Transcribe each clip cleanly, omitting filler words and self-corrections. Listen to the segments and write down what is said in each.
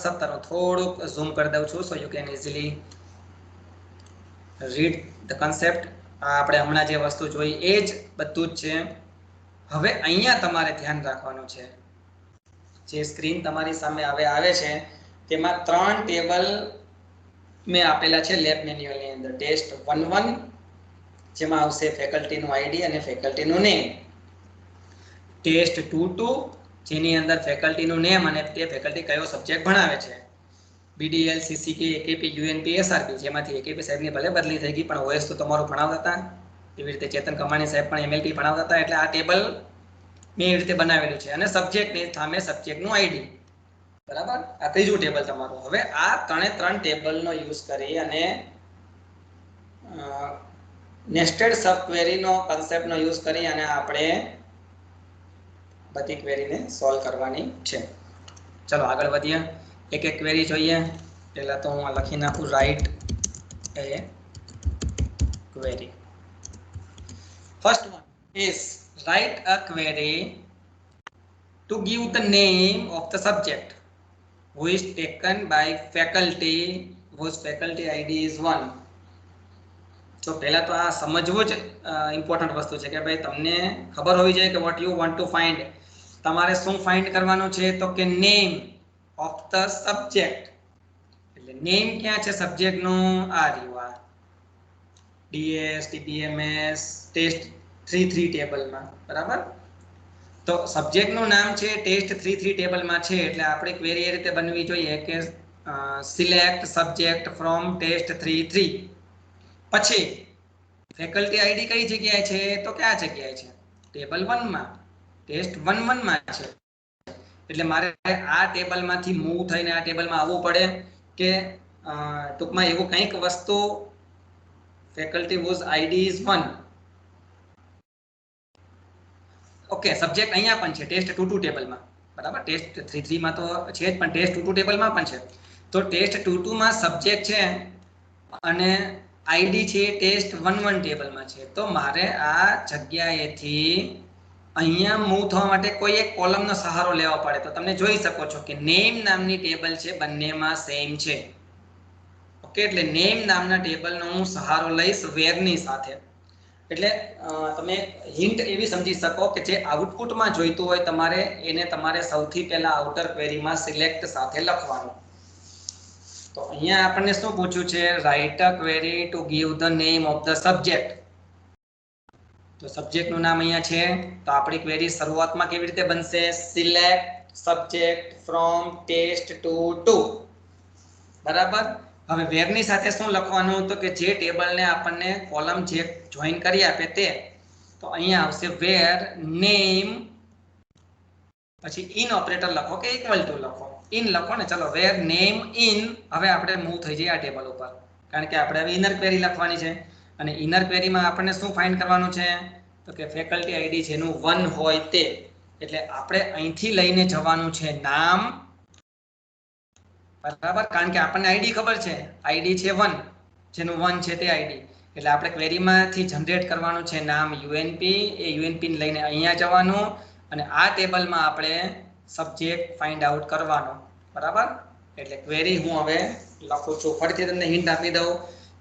17 થોડુંક ઝૂમ કરી દઉં છું so you can easily read the concept. આપણે હમણાં જે વસ્તુ જોઈ એ જ બધું જ છે. હવે અહીંયા તમારે ધ્યાન રાખવાનું છે, જે સ્ક્રીન તમારી સામે આવે છે તેમાં 3 ટેબલ મેં આપેલા છે લેબ મેન્યુઅલની અંદર. ટેસ્ટ 1-1 જેમાં આવશે ફેકલ્ટીનું આઈડી અને ફેકલ્ટીનું નેમ. ટેસ્ટ 2-2 જેની અંદર ફેકલ્ટીનું નેમ અને તે ફેકલ્ટી કયો સબ્જેક્ટ ભણાવે છે. BDL, CCK, AKP, UNP, SRP જેમાંથી AKP સાહેબની ભલે બદલી થઈ ગઈ પણ OS તો તમારું ભણાવતા હતા. એવી રીતે ચેતન કમાણી સાહેબ પણ MLP ભણાવતા હતા. એટલે આ ટેબલ મેં એવી રીતે બનાવેલું છે અને સબ્જેક્ટની સામે સબ્જેક્ટનું આઈડી. બરાબર, આ ત્રીજું ટેબલ તમારું. હવે આ 3 ટેબલનો યુઝ કરી અને નેસ્ટેડ સબ ક્વેરીનો કન્સેપ્ટનો યુઝ કરી અને આપણે બધી ક્વેરીને સોલ્વ કરવાની છે. ચલો આગળ વધીએ, એક એક ક્વેરી જોઈએ. પહેલા તો હું લખી નાખું write a query. First one is write a query to give the name of the subject who is taken by faculty whose faculty ID is 1. તો પહેલા તો આ સમજવું જ ઇમ્પોર્ટન્ટ વસ્તુ છે કે ભાઈ તમને ખબર હોવી જોઈએ કે what you want to find. તમારે શું ફાઇન્ડ કરવાનું છે તો કે નેમ ઓફ ધ સબ્જેક્ટ. એટલે નેમ ક્યાં છે સબ્જેક્ટનું? આ રહ્યું, આ DS, TPMS, ટેસ્ટ 3 ટેબલમાં. બરાબર, તો સબ્જેક્ટનું નામ છે ટેસ્ટ 3 ટેબલમાં છે. એટલે આપણે ક્વેરી એ રીતે બનવી જોઈએ કે સિલેક્ટ સબ્જેક્ટ ફ્રોમ ટેસ્ટ 3. પછી ફેકલ્ટી આઈડી કઈ જગ્યાએ છે તો કયા જગ્યાએ છે? ટેબલ 1 માં, ટેસ્ટ 1-1 માં છે. એટલે મારે આ ટેબલમાંથી મૂવ થઈને આ ટેબલમાં આવવું પડે કે ટૂંકમાં એવું કંઈક વસ્તુ faculty whose ID is 1. Okay, subject અહીંયા પણ છે ટેસ્ટ 2 ટેબલમાં. બરાબર, ટેસ્ટ 3 માં તો છે જ પણ ટેસ્ટ 2 ટેબલમાં પણ છે. તો ટેસ્ટ 2 માં સબ્જેક્ટ છે અને આઈડી છે ટેસ્ટ 1-1 ટેબલમાં છે. તો મારે આ જગ્યાએથી અહીંયા મૂવ થવા માટે કોઈ એક કોલમનો સહારો લેવો પડે. તો તમે જોઈ શકો છો કે નેમ નામની ટેબલ છે, બંનેમાં સેમ છે. ઓકે, એટલે નેમ નામના ટેબલનો હું સહારો લઈશ વેરની સાથે. એટલે તમે હિન્ટ એવી સમજી શકો કે જે આઉટપુટમાં જોઈતું હોય તમારે એને તમારે સૌથી પહેલા આઉટર ક્વેરીમાં સિલેક્ટ સાથે લખવાનું. તો અહીંયા આપણને શું પૂછ્યું છે? Right a query to give the name of the subject. તો સબ્જેક્ટનું નામ અહીંયા છે. તો આપણી ક્વેરી શરૂઆતમાં કેવી રીતે બનશે? Select subject from test 2. બરાબર, હવે વેરની સાથે શું લખવાનું? તો કે જે ટેબલને આપણને કોલમ જે જોઈન કરી આપે તે. તો અહીંયા આવશે વેર નેમ, પછી ઇન ઓપરેટર લખો કે ઇક્વલ ટુ લખો. ઇન લખો ને, ચલો વેર નેમ ઇન. હવે આપણે મૂવ થઈ જઈએ આ ટેબલ ઉપર, કારણ કે આપણે હવે ઇનર ક્વેરી લખવાની છે. અને ઇનર ક્વેરીમાં આપણને શું ફાઇન્ડ કરવાનું છે? તો કે ફેકલ્ટી આઈડી જેનું 1 હોય તે. એટલે આપણે અહીંથી લઈને જવાનું છે નામ. બરાબર, કારણ કે આપણને આઈડી ખબર છે, આઈડી છે 1, જેનું 1 છે તે આઈડી. એટલે આપણે ક્વેરીમાંથી જનરેટ કરવાનું છે નામ UNP. એ UNP ને લઈને અહીંયા જવાનું અને આ ટેબલમાં આપણે સબ્જેક્ટ ફાઇન્ડ આઉટ કરવાનો. બરાબર, એટલે ક્વેરી હું હવે લખું છું. ફરીથી તમને હિન્ટ આપી દઉં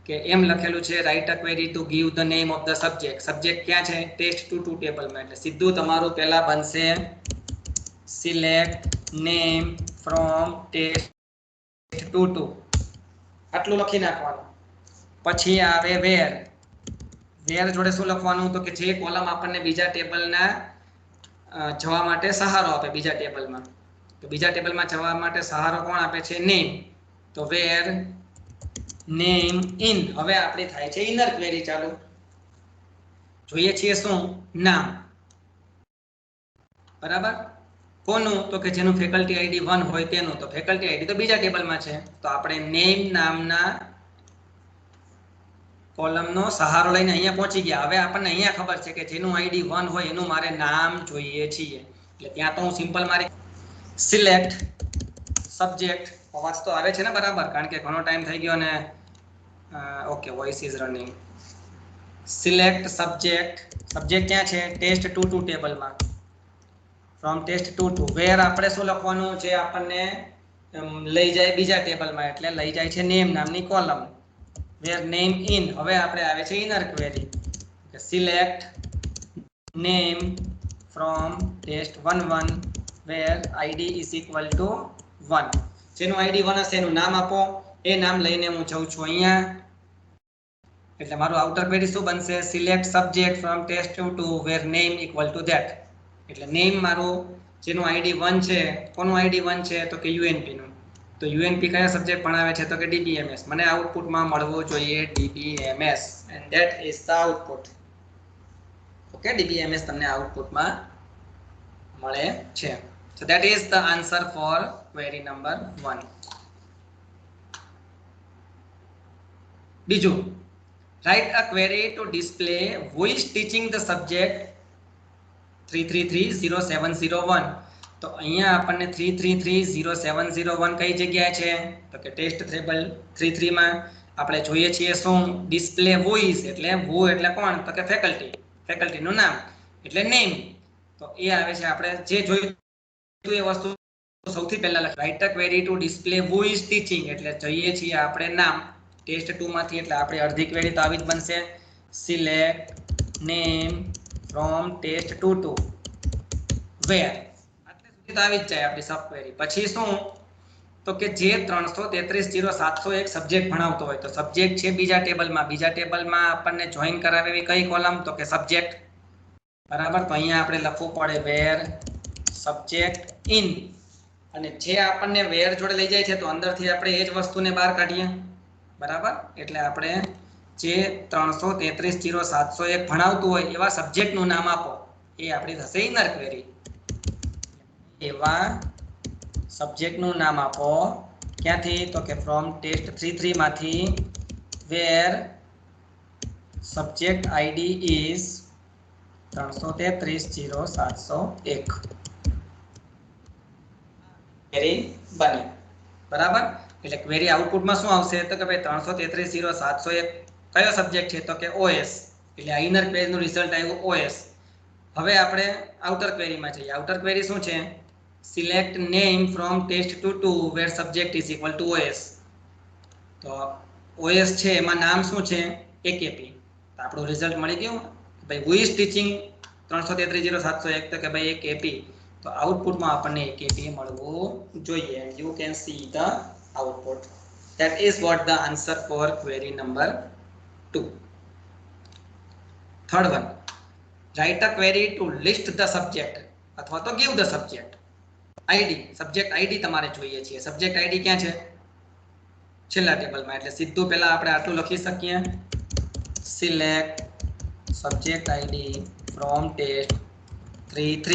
કે એમ લખેલું છે right a query to give the name of the subject. Subject ક્યાં છે? ટેસ્ટ 2 ટેબલમાં. એટલે સીધું તમારું પહેલા બનશે સિલેક્ટ નેમ ફ્રોમ ટેસ્ટ 2. આટલું લખી નાખવાનું. પછી આવે વેર. વેર જોડે શું લખવાનું? તો કે જે કોલમ આપણને બીજા ટેબલના જવા માટે સહારો આપે બીજા ટેબલમાં. તો બીજા ટેબલમાં જવા માટે સહારો કોણ આપે છે? નેમ. તો વેર નેમ ઇન. હવે આપણી થાય છે ઇનર ક્વેરી ચાલુ. જોઈએ છીએ શું? નામ. બરાબર, કોનું? તો કે જેનું ફેકલ્ટી આઈડી 1 હોય તેનું. તો ફેકલ્ટી આઈડી તો બીજા ટેબલમાં છે. તો આપણે નેમ નામના કોલમનો સહારો લઈને અહીંયા પહોંચી ગયા. હવે આપણને અહીંયા ખબર છે કે જેનું આઈડી 1 હોય એનું મારે નામ જોઈએ છીએ. એટલે ત્યાં તો હું સિમ્પલ મારી સિલેક્ટ સબ્જેક્ટ. અવાજ તો આવે છે ને બરાબર? કારણ કે ઘણો ટાઈમ થઈ ગયો અને okay, voice is running. Select subject. Subject ક્યાં છે? ટેસ્ટ 2 ટેબલમાં. From test 2. વેર આપણે શું લખવાનું છે? આપણને લઈ જાય બીજા ટેબલમાં, એટલે લઈ જાય છે નેમ નામની કોલમ, વેર નેમ ઇન. હવે આપણે આવે છે inner query, select name from test11 where ID is equal to 1. જેનું આઈડી 1 હશે એનું નામ આપો, એ નામ લઈને હું જઉં છું અહીંયા, એટલે મારું આઉટર ક્વેરી શું બનશે? Select subject from test22 where name equal to that. એટલે નેમ મારું જેનું આઈડી 1 છે, કોનું આઈડી 1 છે? તો કે યુએનપી નું. તો યુએનપી કયા સબ્જેક્ટ ભણાવે છે? તો કે ડીબીએમએસ. મને આઉટપુટમાં મળવું જોઈએ DBMS, and that is the output. Okay, DBMS તમને આઉટપુટમાં મળે છે. So that is the answer for query number 1. બીજું, write a query to display who is teaching the subject 3330701. તો અહીંયા આપણને 3330701 કઈ જગ્યાએ છે? તો કે ટેસ્ટ ટેબલ 33 માં આપણે જોઈએ છીએ શું? Display voice. એટલે who એટલે કોણ? તો કે ફેકલ્ટી, ફેકલ્ટીનું નામ એટલે નેમ. તો એ આવે છે, આપણે જે જોયું એ વસ્તુ સૌથી પહેલા લખ. Write a query to display who is teaching, એટલે જોઈએ છીએ આપણે નામ ટેસ્ટ 2 માંથી, એટલે આપણે અડધી ક્વેરી તો આવી જ બનશે. સિલેક્ટ નેમ ફ્રોમ test22 વેર. આટલે સુધી તો આવી જ જાય આપણી સબ ક્વેરી. પછી શું? તો કે જે 3330701 સબ્જેક્ટ ભણાવતો હોય, તો સબ્જેક્ટ છે બીજા ટેબલમાં, બીજા ટેબલમાં આપણને જોઈન કરાવે એવી કઈ કોલમ? તો કે સબ્જેક્ટ. બરાબર, તો અહીંયા આપણે લખવું પડે વેર સબ્જેક્ટ ઇન. અને જે આપણને વેર જોડે લઈ જાય છે, તો અંદરથી આપણે એ જ વસ્તુને બહાર કાઢીએ. બરાબર, એટલે આપણે જે 3330701 ભણાવતું હોય એવા સબ્જેક્ટનું નામ આપો, એ આપણી થશે ઇનર ક્વેરી. એવા સબ્જેક્ટનું નામ આપો ક્યાંથી? તો કે ફ્રોમ test33 માંથી, વેર સબ્જેક્ટ આઈડી ઇઝ 3330701. ક્વેરી બની. બરાબર, એટલે ક્વેરી આઉટપુટમાં શું આવશે? તો કે ભાઈ 3330701 કયો સબ્જેક્ટ છે? તો કે ઓએસ. એટલે આ ઇનર ક્વેરીનું રિઝલ્ટ આવ્યું ઓએસ. હવે આપણે આઉટર ક્વેરીમાં જઈએ. આઉટર ક્વેરી શું છે? Select name from test22 where subject is equal to OS. તો ઓએસ છે એમાં નામ શું છે? એકેપી. તો આપણું રિઝલ્ટ મળી ગયું ભાઈ. હુ ઇઝ ટીચિંગ 3330701, તો કે ભાઈ એકેપી. તો આઉટપુટમાં આપણને એકેપી મળવું જોઈએ. And you can see the output. That is what the answer for query number 2. Third one, write a query to list the subject અથવા તો give the subject ID. Subject ID તમારે જોઈએ છે. સબ્જેક્ટ આઈડી ક્યાં છે? છેલ્લા ટેબલમાં. એટલે સીધું પહેલા આપણે આટલું લખી શકીએ, select subject ID from test33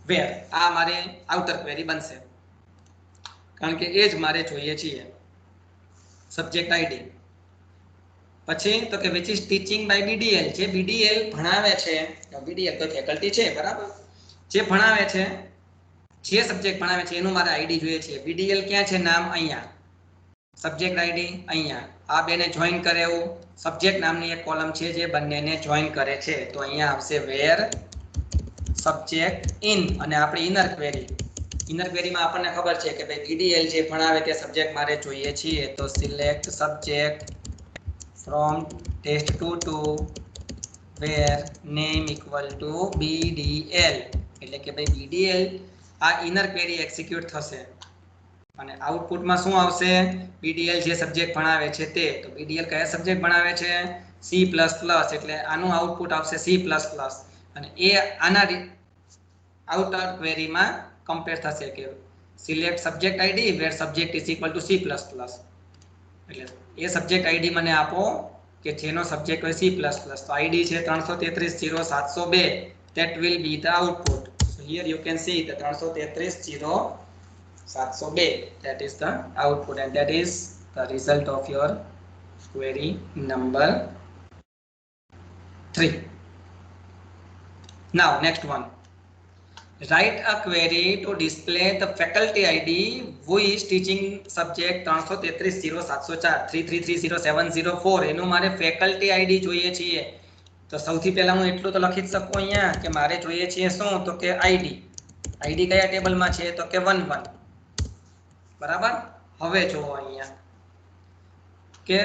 વેર. આ મારે આઉટર ક્વેરી બનશે, કારણ કે એ જ મારે જોઈએ છીએ, સબ્જેક્ટ આઈડી. પછી તો કે વિચ ઇઝ ટીચિંગ બાય બીડીએલ. જે બીડીએલ ભણાવે છે, બીડીએલ તો ફેકલ્ટી છે, બરાબર, જે ભણાવે છે, જે સબ્જેક્ટ ભણાવે છે એનું મારે આઈડી જોઈએ છે. બીડીએલ ક્યાં છે? નામ અહીંયા, સબ્જેક્ટ આઈડી અહીંયા. આ બેને જોઈન કરે એવું સબ્જેક્ટ નામની એક કોલમ છે જે બંનેને જોઈન કરે છે. તો અહીંયા આવશે વેર સબ્જેક્ટ ઇન. અને આપણી ઇનર ક્વેરી, ઇનર ક્વેરીમાં આપણને ખબર છે કે ભાઈ બીડીએલ જે ભણાવે તે સબ્જેક્ટ મારે જોઈએ છીએ. તો select subject from test22 where name equal to BDL. એટલે કે ભાઈ બીડીએલ આ ઇનર ક્વેરી એક્ઝિક્યુટ થશે અને આઉટપુટમાં શું આવશે? બીડીએલ જે સબ્જેક્ટ ભણાવે છે તે. તો બીડીએલ કયા સબ્જેક્ટ ભણાવે છે? C plus plus. એટલે આનું આઉટપુટ આવશે સી પ્લસ પ્લસ. અને એ આના આઉટર ક્વેરીમાં કમ્પેર થશે કે select subject ID where subject is equal to C plus plus. એટલે એ સબ્જેક્ટ આઈડી મને આપો કે જેનો સબ્જેક્ટ હોય સી પ્લસ પ્લસ. તો આઈડી છે 3330702. that will be the output. So here you can see the 3330702. that is the output and that is the result of your query number 3. Now next one, write a query to display the faculty ID who is teaching subject 3330704 3330704. એનું મારે faculty ID જોઈએ છીએ. તો સૌથી પહેલા હું એટલું તો લખી જ શકું અહીંયા કે મારે જોઈએ છીએ શું? તો કે આઈડી. આઈડી કયા ટેબલમાં છે? તો કે 11. બરાબર. હવે જુઓ અહીંયા કે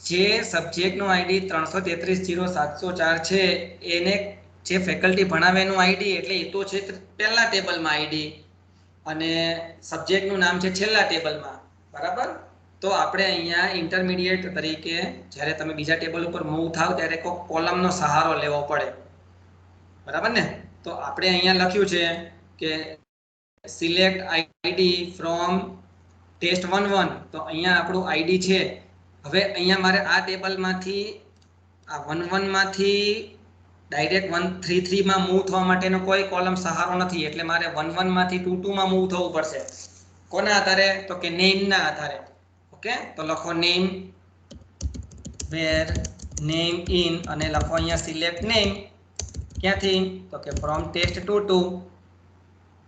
જે સબ્જેક્ટનું આઈડી 3330704 છે એને જે ફેકલ્ટી ભણાવે એનું આઈડી એટલે એ તો છે પહેલા ટેબલમાં આઈડી અને સબ્જેક્ટનું નામ છે છેલ્લા ટેબલમાં, બરાબર. તો આપણે અહીંયા ઇન્ટરમીડિયેટ તરીકે જ્યારે તમે બીજા ટેબલ ઉપર મૂવ થાવ ત્યારે કોઈ કોલમનો સહારો લેવો પડે, બરાબર ને. તો આપણે અહીંયા લખ્યું છે કે સિલેક્ટ આઈડી ફ્રોમ ટેસ્ટ 1-1, તો અહીંયા આપણું આઈડી છે. હવે અહીંયા મારે આ ટેબલમાંથી આ 1-1 માંથી ડાયરેક્ટ 1-3-3 માં મૂવ થવા માટેનો કોઈ કોલમ સહારો નથી, એટલે મારે 1-1 માંથી 2-2 માં મૂવ થવું પડશે. કોના આધારે? તો કે નેમ ના આધારે. ઓકે, તો લખો નેમ વેર નેમ ઇન અને લખો અહીંયા સિલેક્ટ નેમ. ક્યાંથી? તો કે ફ્રોમ ટેસ્ટ 2-2,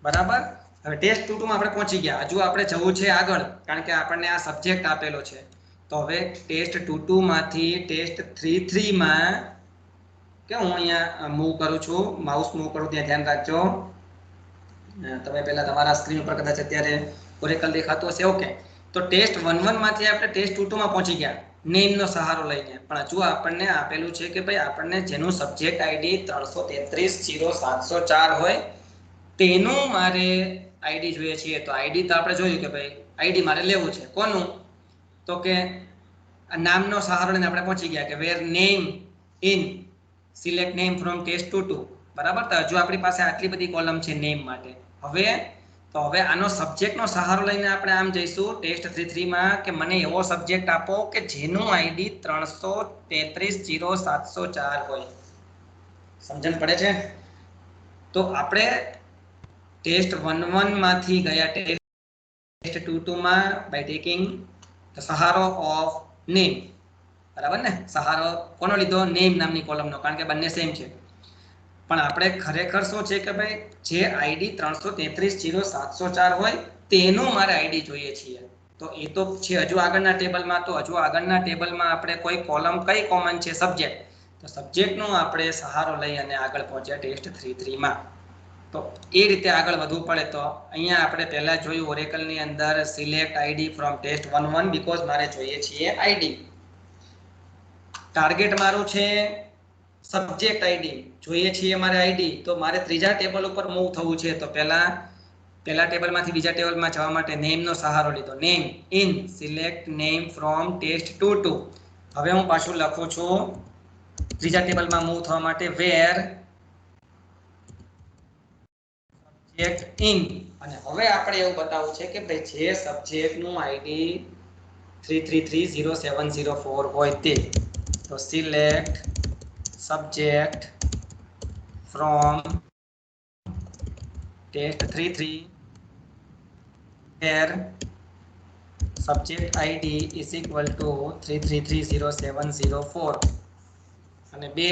બરાબર. હવે ટેસ્ટ 2-2 માં આપણે પહોંચી ગયા. હજુ આપણે જવું છે આગળ, કારણ કે આપણને આ સબ્જેક્ટ આપેલો છે. તો હવે ટેસ્ટ 2-2 માંથી ટેસ્ટ 3-3 માં કે હું અહીંયા મૂવ કરું છું, માઉસ મૂવ કરું ત્યાં ધ્યાન રાખજો. તમે પહેલા તમારા સ્ક્રીન ઉપર કદાચ અત્યારે ઓરેકલ દેખાતું હશે. ઓકે, તો ટેસ્ટ 1-1 માંથી આપણે ટેસ્ટ 2-2 માં પહોંચી ગયા નેમનો સહારો લઈને. પણ હજુ આપણને આપેલું છે કે ભાઈ આપણને જેનું સબ્જેક્ટ આઈડી 3330704 હોય તેનું મારે આઈડી જોઈએ છીએ. તો આઈડી તો આપણે જોયું કે ભાઈ આઈડી મારે લેવું છે. કોનું? તો કે નામનો સહારો લઈને આપણે પહોંચી ગયા કે where name in select name from test 2-2, બરાબર. તો હજુ આપણી પાસે આટલી બધી કોલમ છે નેમ માટે. હવે આનો સબ્જેક્ટનો સહારો લઈને આપણે આમ જઈશું ટેસ્ટ 3-3 માં કે મને એવો સબ્જેક્ટ આપો કે જેનું આઈડી 3330704 હોય. સમજણ પડે છે? તો આપણે ટેસ્ટ 1-1 માંથી ગયા ટેસ્ટ 2-2 માં બાય ટેકિંગ ધ સહારો ઓફ નેમ, બરાબર ને. સહારો કોનો લીધો? નેમ નામની કોલમનો, કારણ કે બંને સેમ છે. પણ આપણે ખરેખર શું છે કે ભાઈ જે આઈડી 3330704 હોય તેનું મારે આઈડી જોઈએ છીએ. તો એ તો છે હજુ આગળના ટેબલમાં. તો હજુ આગળના ટેબલમાં આપણે કોઈ કોલમ કઈ કોમન છે? સબ્જેક્ટ. તો સબ્જેક્ટનો આપણે સહારો લઈ અને આગળ પહોંચ્યા ટેસ્ટ 3-3 માં. તો એ રીતે આગળ વધવું પડે. તો અહીંયા આપણે પહેલા જોયું ઓરેકલની અંદર select ID from test 1-1, because મારે જોઈએ છીએ આઈડી. ટાર્ગેટ મારું છે સબ્જેક્ટ આઈડી, જોઈએ છીએ મારે આઈડી. તો મારે ત્રીજા ટેબલ ઉપર મૂવ થવું છે. તો પહેલા ટેબલમાંથી બીજા ટેબલમાં જવા માટે નેમનો સહારો લીધો. Name in select name from test 2-2. હવે હું પાછું લખું છું ત્રીજા ટેબલમાં મૂવ થવા માટે વેર સબ્જેક્ટ ઇન. અને હવે આપણે એવું બતાવવું છે કે ભાઈ જે સબ્જેક્ટનું આઈડી 3330704 હોય તે. તો select subject from test 3-3 where subject id is equal to 3330704 અને બે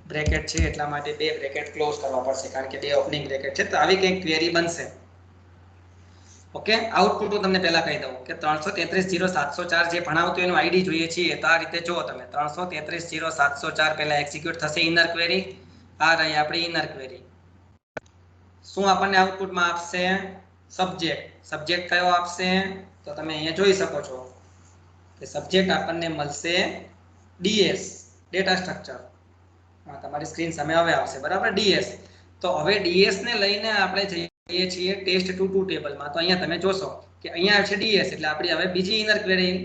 બ્રેકેટ છે એટલા માટે બે બ્રેકેટ ક્લોઝ કરવા પડશે, કારણ કે બે ઓપનિંગ બ્રેકેટ છે. તો આવી કંઈક ક્વેરી બનશે. ઓકે, આઉટપુટ હું તમને પહેલા કહી દઉં કે 3330704 જે ભણાવતું એનું આઈડી જોઈએ છીએ. તો આ રીતે જુઓ તમે 3330704 પહેલા એક્ઝિક્યુટ થશે ઇનર ક્વેરી. આ રહી આપણી ઇનર ક્વેરી. શું આપણને આઉટપુટમાં આપશે? સબ્જેક્ટ કયો આપશે? તો તમે અહીંયા જોઈ શકો છો કે સબ્જેક્ટ આપણને મળશે ડીએસ, ડેટા સ્ટ્રક્ચર. તમારી સ્ક્રીન સામે હવે આવશે, બરાબર, ડીએસ. તો હવે ડીએસ ને લઈને આપણે જઈએ છીએ ટેસ્ટ 2-2 ટેબલમાં. તો અહીંયા તમે જોશો કે અહીંયા છે ડીએસ, એટલે આપણી હવે બીજી ઇનર ક્વેરી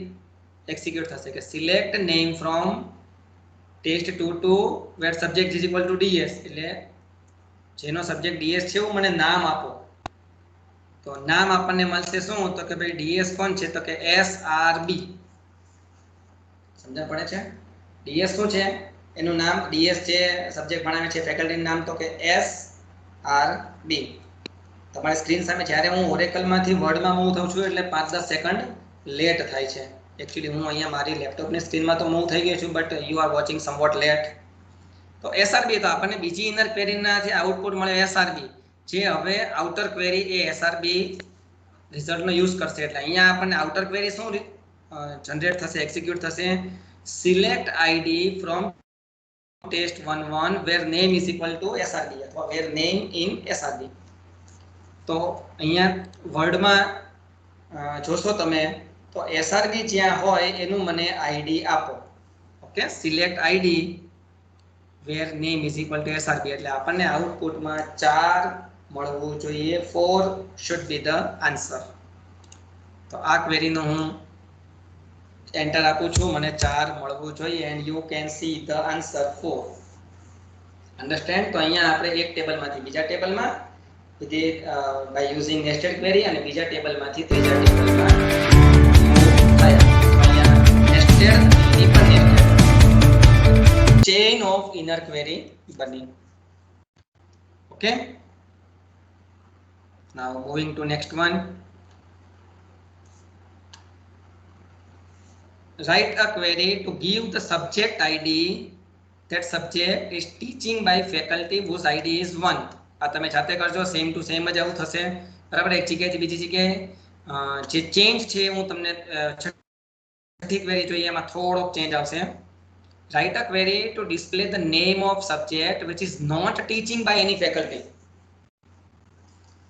એક્ઝિક્યુટ થશે કે select name from test 2-2 where subject is equal to DS. એટલે જેનો સબ્જેક્ટ ડીએસ છે એવું મને નામ આપો. તો નામ આપણને મળશે શું? તો કે ભાઈ ડીએસ કોણ છે? તો કે એસઆરબી. સમજણ પડે છે? ડીએસ શું છે? એનું નામ ડીએસ છે, સબ્જેક્ટ ભણાવે છે, ફેકલ્ટીનું નામ તો કે એસઆરબી. તમારી સ્ક્રીન સામે જ્યારે હું ઓરેકલમાંથી વર્ડમાં મૂવ થઉં છું એટલે 5-10 સેકન્ડ લેટ થાય છે. એકચ્યુઅલી હું અહીંયા મારી લેપટોપની સ્ક્રીનમાં તો મૂવ થઈ ગયો છું, but you are watching somewhat late. તો એસઆરબી, તો આપણને બીજી ઇનર ક્વેરીનાથી આઉટપુટ મળે એસઆરબી. જે હવે આઉટર ક્વેરી એ એસઆરબી રિઝલ્ટનો યુઝ કરશે. એટલે અહીંયા આપણને આઉટર ક્વેરી શું જનરેટ થશે, એક્ઝિક્યુટ થશે? Select ID from test 1-1 where name is equal to SRB અથવા વેર નેમ ઇન એસઆરબી. તો અહીંયા વર્ડમાં જોશો તમે તો SRB જ્યાં હોય એનું મને આઈડી આપો. Okay, select ID where name is equal to SRB એટલે આપણને આઉટપુટમાં 4 મળવું જોઈએ. 4 should be the answer. તો આ ક્વેરીનો હું એન્ટર આપું છું, મને 4 મળવું જોઈએ and you can see the answer 4. Understand? તો અહીંયા આપણે એક ટેબલમાંથી બીજા ટેબલમાં by using nested query અને બીજા ટેબલમાંથી ત્રીજા ટેબલમાં nested chain of inner query બની. Okay, now moving to next one. Write a query to give the subject ID. That subject is teaching by faculty whose ID is 1. આ તમે જાતે કરજો, same to same જ આવું થશે. બરાબર, એક જગ્યાએથી બીજી જગ્યાએ જે ચેન્જ છે હું તમને છઠ્ઠી ક્વેરી જોઈએ એમાં થોડોક ચેન્જ આવશે. Write a query to display the name of subject which is not teaching by any faculty.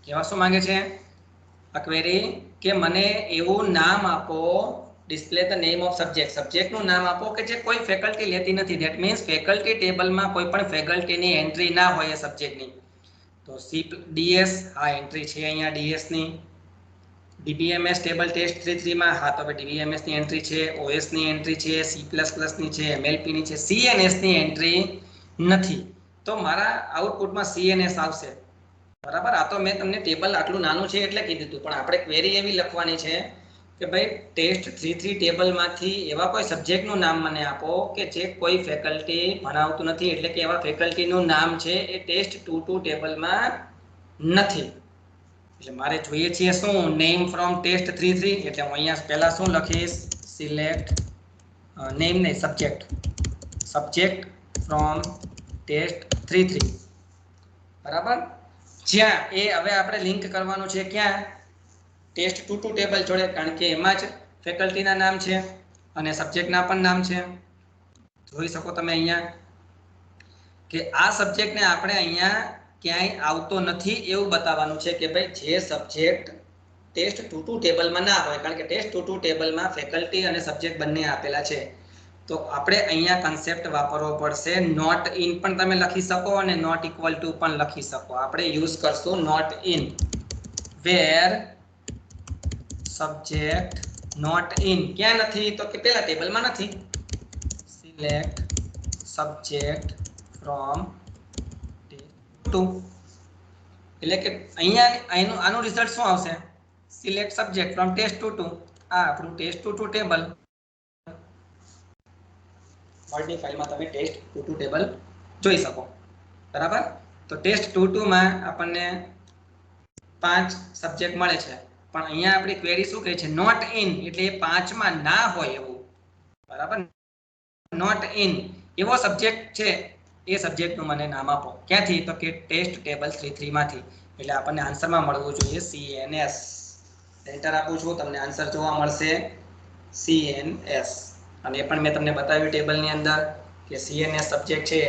કેવા શું માંગે છે આ ક્વેરી કે મને એવું નામ આપો, display the name of subject, સબ્જેક્ટનું નામ આપો કે જે કોઈ ફેકલ્ટી લેતી નથી. ધેટ મીન્સ ફેકલ્ટી ટેબલમાં કોઈ પણ ફેકલ્ટીની એન્ટ્રી ના હોય એ સબ્જેક્ટની. તો ડીએસ આ એન્ટ્રી છે અહીંયા ડીએસ ની. ડીબીએમએસ ટેબલ ટેસ્ટ 33 માં હા તો હવે ડીબીએમએસ ની એન્ટ્રી છે, ઓએસ ની એન્ટ્રી છે, સી++ ની છે, એમએલપી ની છે, સીએનએસ ની એન્ટ્રી નથી. તો મારા આઉટપુટમાં સીએનએસ આવશે. બરાબર, આ તો મેં તમને ટેબલ આટલું નાનું છે એટલે કીધું હતું, પણ આપણે ક્વેરી એવી લખવાની છે કે ભાઈ ટેસ્ટ 33 ટેબલમાંથી એવા કોઈ સબ્જેક્ટનું નામ મને આપો કે જે કોઈ ફેકલ્ટી ભણાવતું નથી, એટલે કે એવા ફેકલ્ટીનું નામ છે એ ટેસ્ટ 22 ટેબલમાં નથી. એટલે મારે જોઈએ છે શું નેમ ફ્રોમ ટેસ્ટ 33, એટલે હું અહીંયા પહેલા શું લખીશ સિલેક્ટ નેમ નહીં સબ્જેક્ટ ફ્રોમ ટેસ્ટ 33. બરાબર, જ્યાં એ હવે આપણે લિંક કરવાનું છે ક્યાં ટેસ્ટ 22 ટેબલ જોડે, કારણ કે એમાં જ ફેકલ્ટીના નામ છે અને સબ્જેક્ટના પણ નામ છે. જોઈ શકો તમે અહીંયા કે આ સબ્જેક્ટને આપણે અહીંયા ક્યાંય આવતો નથી એવું બતાવવાનું છે કે ભાઈ જે સબ્જેક્ટ ટેસ્ટ 22 ટેબલમાં ના હોય, કારણ કે ટેસ્ટ 22 ટેબલમાં ફેકલ્ટી અને સબ્જેક્ટ બંને આપેલા છે. તો આપણે અહીંયા કન્સેપ્ટ વાપરવો પડશે. નોટ ઇન પણ તમે લખી શકો અને નોટ ઇક્વલ ટુ પણ લખી શકો. આપણે યુઝ કરશું not in, where subject not in. ક્યાં નથી તો કે પેલા ટેબલમાં નથી. સિલેક્ટ સબ્જેક્ટ ફ્રોમ ટેસ્ટ 22, એટલે કે અહીંયા આનું રિઝલ્ટ શું આવશે સિલેક્ટ સબ્જેક્ટ ફ્રોમ ટેસ્ટ 22. આ આપણું ટેસ્ટ 22 ટેબલ. વર્ડની ફાઇલમાં તમે ટેસ્ટ 22 ટેબલ જોઈ શકો. બરાબર, તો ટેસ્ટ 22 માં આપણને 5 સબ્જેક્ટ મળે છે, પણ અહીંયા આપણી ક્વેરી શું કહે છે નોટ ઇન, એટલે એ 5 માં ના હોય એવું. બરાબર, નોટ ઇન એવો સબ્જેક્ટ છે એ સબ્જેક્ટનું મને નામ આપો. ક્યાંથી તો કે ટેસ્ટ ટેબલ 33 માંથી. એટલે આપણને આન્સરમાં મળવું જોઈએ સીએનએસ. એન્ટર આપું છું, તમને આન્સર જોવા મળશે સીએનએસ. અને એ પણ મેં તમને બતાવ્યું ટેબલની અંદર કે સીએનએસ સબ્જેક્ટ છે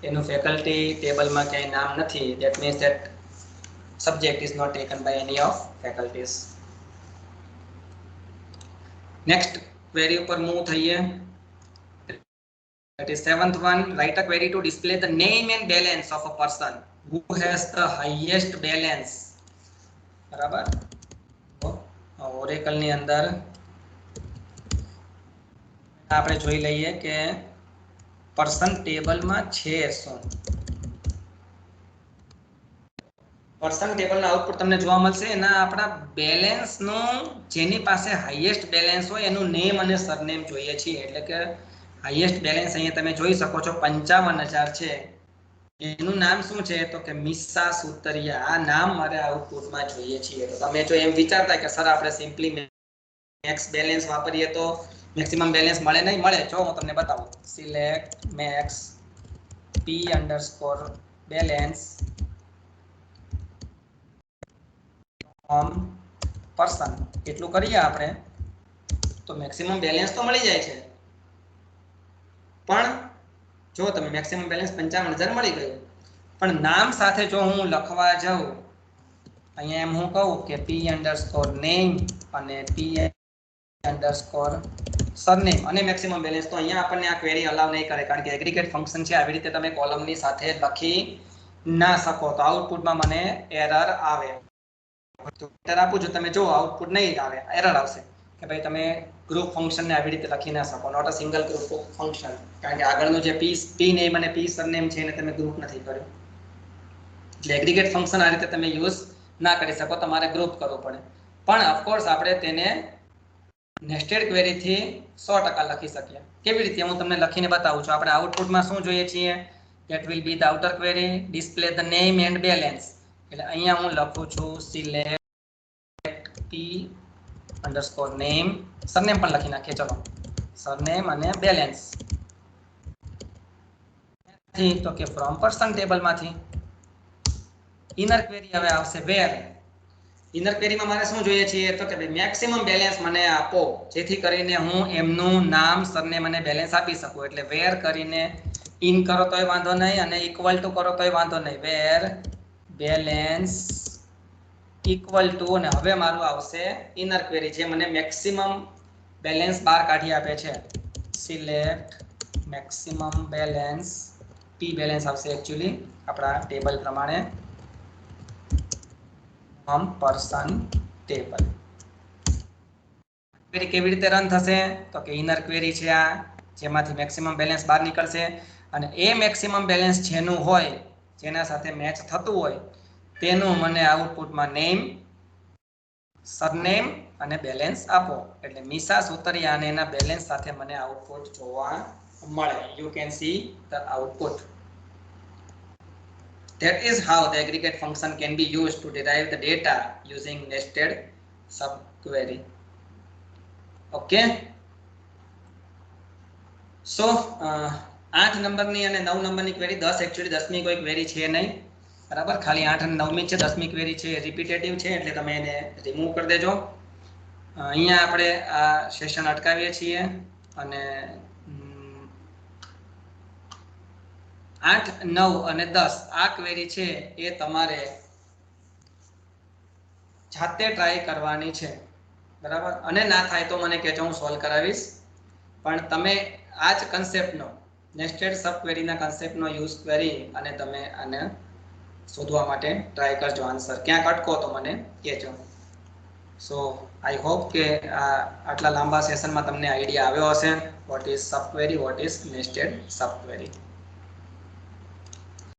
એનું ફેકલ્ટી ટેબલમાં ક્યાંય નામ નથી. That means that subject is not taken by any of faculties. Next query ઉપર move થઈએ. That is 7th one. Write a query to display the name and balance of a person who has the highest balance. બરાબર, Oracle ની અંદર આપણે જોઈ લઈએ કે person ટેબલમાં છે શું. પર્સન ટેબલના આઉટપુટ તમને જોવા મળશે. એના આપણા બેલેન્સનું જેની પાસે હાઈએસ્ટ બેલેન્સ હોય એનું નેમ અને સરનેમ જોઈએ છીએ. એટલે કે હાઈએસ્ટ બેલેન્સ અહીંયા તમે જોઈ શકો છો 55,000 છે. એનું નામ શું છે તો કે મિસ્સા સુતરિયા. આ નામ મારે આઉટપુટમાં જોઈએ છીએ. તો તમે જો એમ વિચારતા કે સર આપણે સિમ્પલી મેક્સ બેલેન્સ વાપરીએ તો મેક્સિમમ બેલેન્સ મળે નહીં, મળે. જો હું તમને બતાવું સિલેક્ટ મેક્સ p_balance પર્સન એટલું કરીએ આપણે તો મેક્સિમમ બેલેન્સ તો મળી જાય છે. પણ જો તમે મેક્સિમમ બેલેન્સ 55,000 મળી ગયું, પણ નામ સાથે જો હું લખવા જાઉં અહીંયા એમ હું કહું કે p_name અને p_surname અને મેક્સિમમ બેલેન્સ, તો અહીંયા આપણને આ ક્વેરી અલાવ નહીં કરે, કારણ કે એગ્રીગેટ ફંક્શન છે. આવી રીતે તમે કોલમની સાથે લખી ના શકો, તો આઉટપુટમાં મને એરર આવે. એરર આપું છું, તમે જો આઉટપુટ નહીં આવે, એરર આવશે કે ભાઈ તમે ગ્રુપ ફંક્શનને આવી રીતે લખી ના શકો, not a single group function, કારણ કે આગળનું જે p_name અને p_surname છે એને તમે ગ્રુપ નથી કર્યું. એટલે એગ્રીગેટ ફંક્શન આ રીતે તમે યુઝ ના કરી શકો, તમારે ગ્રુપ કરવું પડે. પણ ઓફકોર્સ આપણે તેને નેસ્ટેડ ક્વેરીથી 100% લખી શકીએ. કેવી રીતે હું તમને લખીને બતાવું છું. આપણે આઉટપુટમાં શું જોઈએ છીએ? that will be the outer query, display the name and balance. એટલે અહીંયા હું લખું છું select p_name, સરનેમ પણ લખી નાખીએ. ચલો, સરનેમ અને બેલેન્સ તો કે ફ્રોમ પર્સન ટેબલમાંથી. ઇનર ક્વેરી હવે આવશે where. ઇનર ક્વેરીમાં મારે શું જોઈએ છે? તો કે ભાઈ મેક્સિમમ બેલેન્સ મને આપો, જેથી કરીને હું એમનું નામ, સરનેમ અને બેલેન્સ આપી શકું. એટલે where કરીને ઇન કરો તોય વાંધો નહીં અને ઇક્વલ ટુ કરો તોય વાંધો નહીં. where balance equal to, અને હવે મારું આવશે ઇનર ક્વેરી, જે મને મેક્સિમમ બેલેન્સ બહાર કાઢી આપે છે. Select maximum balance, p balance આવશે એકચ્યુઅલી આપણા ટેબલ પ્રમાણે, ફ્રોમ પર્સન ટેબલ. ક્વેરી કેવી રીતે રન થશે? તો કે ઇનર ક્વેરી છે આ, જેમાંથી મેક્સિમમ બેલેન્સ બહાર નીકળશે, અને એ મેક્સિમમ બેલેન્સ જેનું હોય, જેના સાથે મેચ થતું હોય, તેનું મને આઉટપુટમાં નેમ, સરનેમ અને બેલેન્સ આપો. એટલે મીસા સુતરિયા અને એના બેલેન્સ સાથે મને આઉટપુટ જોવા મળે. You can see the output. That is how the aggregate function can be used to derive the data using nested subquery. Okay. So 8 નંબરની અને 9 નંબરની ક્વેરી, 10 એકચ્યુઅલી 10મી કોઈ ક્વેરી છે નહીં, બરાબર, ખાલી 8 અને 9મી છે. 10મી ક્વેરી છે રિપીટેટિવ છે, એટલે તમે એને રિમૂવ કરી દેજો. અહીંયા આપણે આ સેશન અટકાવીએ છીએ અને 8, 9 અને 10 આ ક્વેરી છે એ તમારે જાતે ટ્રાય કરવાની છે, બરાબર. અને ના થાય તો મને કહેજો, હું સોલ્વ કરાવીશ. પણ તમે આ જ કન્સેપ્ટનો, નેસ્ટેડ સબ ક્વેરીના કન્સેપ્ટનો યુઝ કરી અને તમે આને શોધવા માટે ટ્રાય કરજો. આન્સર ક્યાંક અટકો તો મને કહેજો. સો આઈ હોપ કે આટલા લાંબા સેશનમાં તમને આઈડિયા આવ્યો હશે what is sub query, what is nested sub query.